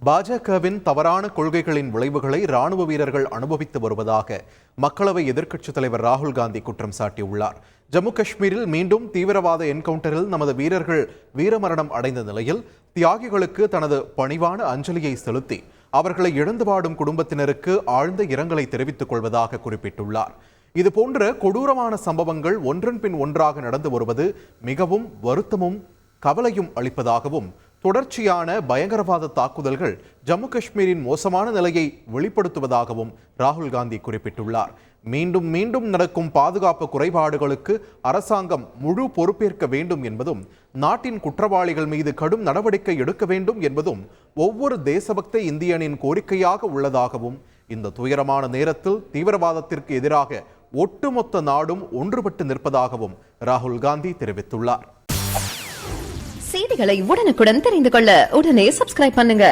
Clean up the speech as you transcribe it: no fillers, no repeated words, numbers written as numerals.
பாஜகவின் தவறான கொள்கைகளின் விளைவுகளை ராணுவ வீரர்கள் அனுபவித்து வருவதாக மக்களவை எதிர்க்கட்சித் தலைவர் ராகுல் காந்தி குற்றம் சாட்டியுள்ளார். ஜம்மு காஷ்மீரில் மீண்டும் தீவிரவாத என்கவுண்டரில் நமது வீரர்கள் வீரமரணம் அடைந்த நிலையில் தியாகிகளுக்கு தனது பணிவான அஞ்சலியை செலுத்தி அவர்களை இழந்து வாடும் குடும்பத்தினருக்கு ஆழ்ந்த இரங்கலை தெரிவித்துக் கொள்வதாக குறிப்பிட்டுள்ளார். இதுபோன்ற கொடூரமான சம்பவங்கள் ஒன்றன் பின் ஒன்றாக நடந்து வருவது மிகவும் வருத்தமும் கவலையும் அளிப்பதாகவும், தொடர்ச்சியான பயங்கரவாத தாக்குதல்கள் ஜம்மு காஷ்மீரின் மோசமான நிலையை வெளிப்படுத்துவதாகவும் ராகுல் காந்தி குறிப்பிட்டுள்ளார். மீண்டும் மீண்டும் நடக்கும் பாதுகாப்பு குறைபாடுகளுக்கு அரசாங்கம் முழு பொறுப்பேற்க வேண்டும் என்பதும், நாட்டின் குற்றவாளிகள் மீது கடும் நடவடிக்கை எடுக்க வேண்டும் என்பதும் ஒவ்வொரு தேசபக்த இந்தியனின் கோரிக்கையாக உள்ளதாகவும், இந்த துயரமான நேரத்தில் தீவிரவாதத்திற்கு எதிராக ஒட்டுமொத்த நாடும் ஒன்றுபட்டு நிற்பதாகவும் ராகுல் காந்தி தெரிவித்துள்ளார். செய்திகளை உடனுக்குடன் தெரிந்து கொள்ள உடனே சப்ஸ்கிரைப் பண்ணுங்க.